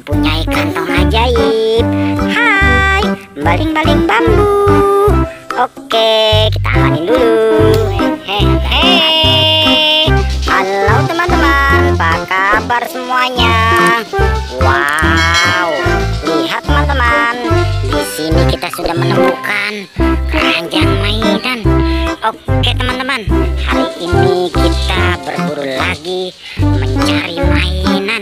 mempunyai kantong ajaib. Hai, baling-baling bambu. Oke, kita amanin dulu. Hehehe. Halo teman-teman, apa kabar semuanya? Wow, lihat teman-teman, di sini kita sudah menemukan keranjang mainan. Oke teman-teman, hari ini kita berburu lagi mencari mainan.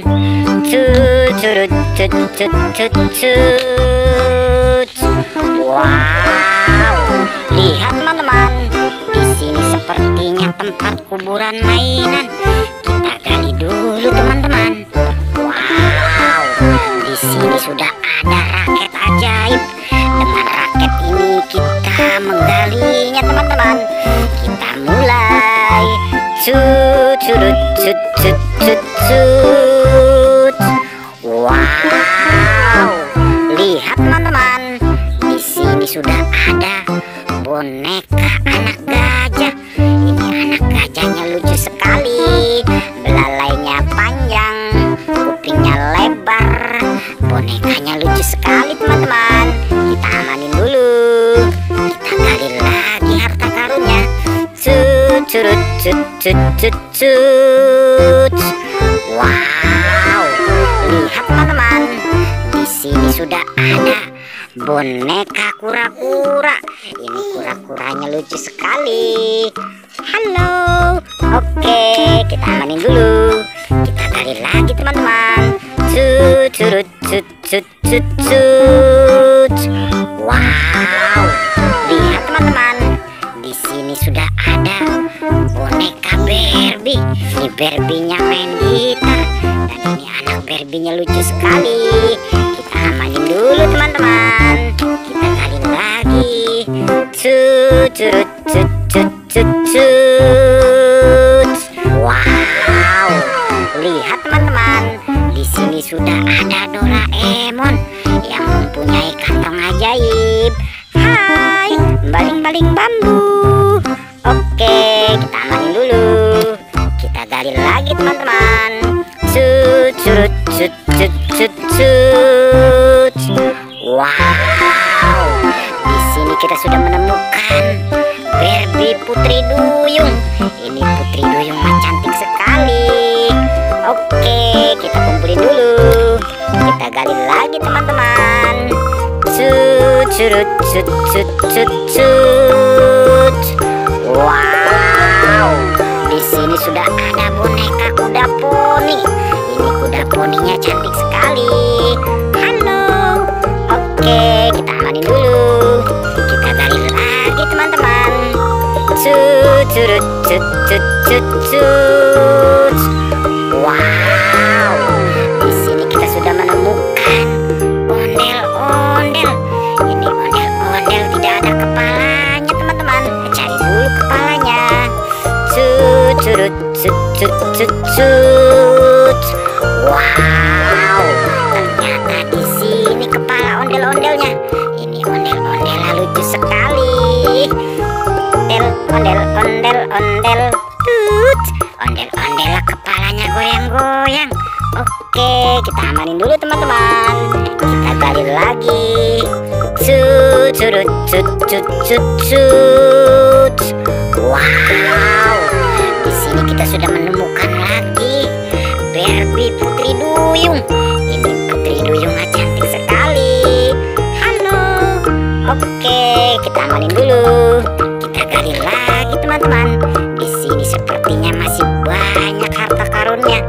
Wow, lihat teman-teman, di sini sepertinya tempat kuburan mainan. Kita gali dulu teman-teman. Wow, di sini sudah ada raket ajaib. Dengan raket ini kita menggalinya teman-teman. Kita mulai. Wow, lihat teman-teman, di sini sudah ada boneka anak gajah. Ini anak gajahnya lucu sekali, belalainya panjang, kupingnya lebar, bonekanya lucu sekali teman-teman. Kita amanin dulu, kita gali lagi harta karunnya. Wow, lihat teman-teman, di sini sudah ada boneka kura-kura. Ini kura-kuranya lucu sekali. Halo, oke, kita amanin dulu, kita gali lagi teman-teman. Wow, lihat teman-teman, di sini sudah ada boneka Barbie. Ini Barbie-nya main gitar, dan ini anak Barbie-nya lucu sekali. Kita amanin dulu teman-teman, kita gali lagi. Wow, lihat teman-teman, di sini sudah ada Doraemon yang mempunyai kantong ajaib. Hai, baling-baling bambu. Oke, kita amanin dulu, kita gali lagi teman-teman. Wow, di sini kita sudah menemukan Barbie Putri Duyung. Ini Putri Duyung cantik sekali. Oke, kita kumpulin dulu, kita gali lagi teman-teman. Wow, di sini sudah ada boneka kuda poni. Ini kuda poninya cantik sekali. Halo, oke, kita amanin dulu, kita gali lagi teman-teman. Wow, di sini kita sudah menemukan ondel-ondel. Ini ondel-ondel tidak ada kepalanya teman-teman. Cari dulu kepalanya. Wow, ternyata di sini kepala ondel-ondelnya. Ini ondel-ondelnya lucu sekali. Ondel-ondel. Ondel-ondel kepalanya goyang-goyang. Oke, kita amanin dulu teman-teman, kita gali lagi. Wow, di sini kita sudah menemukan lagi Barbie Putri Duyung. Ini Putri Duyung cantik sekali. Halo, oke, kita amanin dulu, kita gali lagi teman-teman. Di sini sepertinya masih banyak harta karunnya.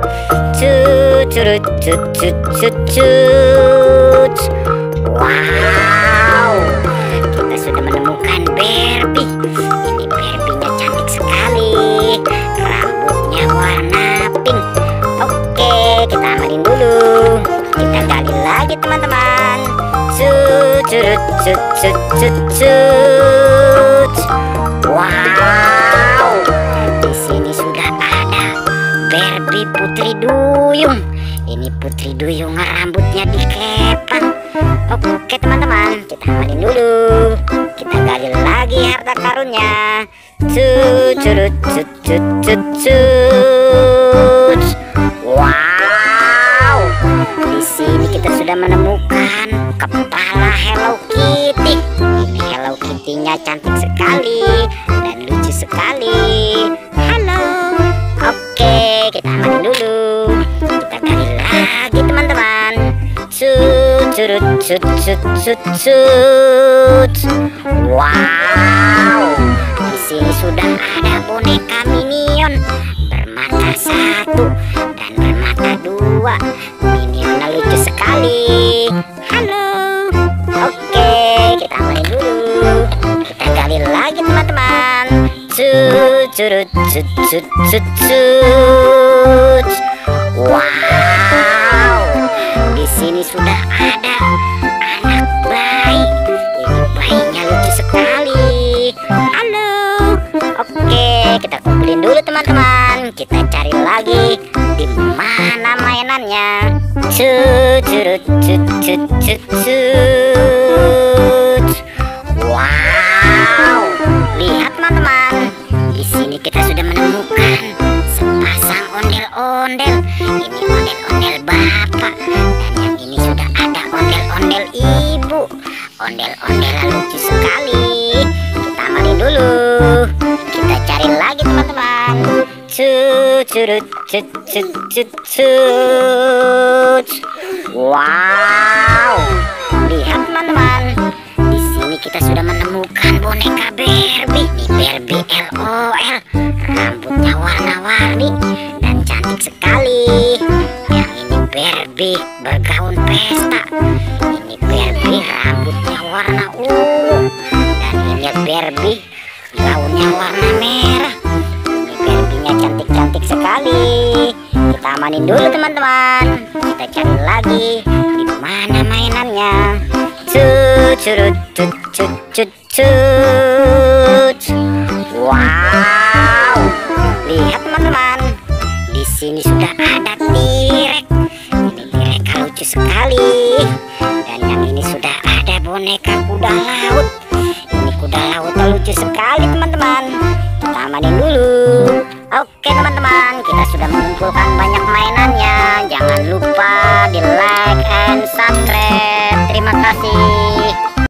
Wow, kita sudah menemukan Barbie. Ini Barbie-nya cantik sekali, rambutnya warna pink. Oke, kita amanin dulu, kita gali lagi teman-teman. Wow, di sini sudah ada Barbie Putri Duyung. Ini Putri Duyung rambutnya dikepang. Oke teman-teman, kita amanin dulu, kita gali lagi harta karunnya. Wow, di sini kita sudah menemukan kepala Hello Kitty. Ini Hello Kitty-nya cantik sekali dan lucu sekali. Halo. Oke, kita amanin dulu. Kita gali lagi teman-teman. Curut cut cut cut cut. Wow, di sini sudah ada boneka Minion bermata satu dan bermata dua. Minionnya lucu sekali. Halo. Oke, kita amanin dulu. Kita gali lagi teman-teman. Curut cut cut cut cut. Wow, di sini sudah ada anak bayi. Ini bayinya lucu sekali. Halo. Oke, kita kumpulin dulu teman-teman. Kita cari lagi di mana mainannya. Curut cut cut cut cut. Wow, lihat teman-teman. Di sini kita sudah menemukan sepasang ondel-ondel. Ini ondel-ondel bapak dan yang ini sudah ada ondel-ondel ibu. Ondel-ondel lucu sekali. Kita amanin dulu. Kita cari lagi teman-teman. Curut cut cut cut cut. Wow, lihat teman-teman. Di sini kita sudah menemukan boneka Barbie. Ini Barbie LOL. Rambutnya warna-warni dan cantik sekali. Yang ini Barbie bergaun pesta. Ini Barbie rambutnya warna ungu. Dan ini Barbie gaunnya warna merah. Ini Barbie-nya cantik-cantik sekali. Kita amanin dulu teman-teman. Kita cari lagi di mana mainannya. Curut cut cut cut cut. Wow, lihat teman-teman. Di sini sudah ada T-Rex. Ini T-Rex lucu sekali. Dan yang ini sudah ada boneka kuda laut. Ini kuda laut lucu sekali teman-teman. Kita amanin dulu. Oke teman-teman, kita sudah mengumpulkan banyak mainannya. Jangan lupa di like and subscribe. Terima kasih.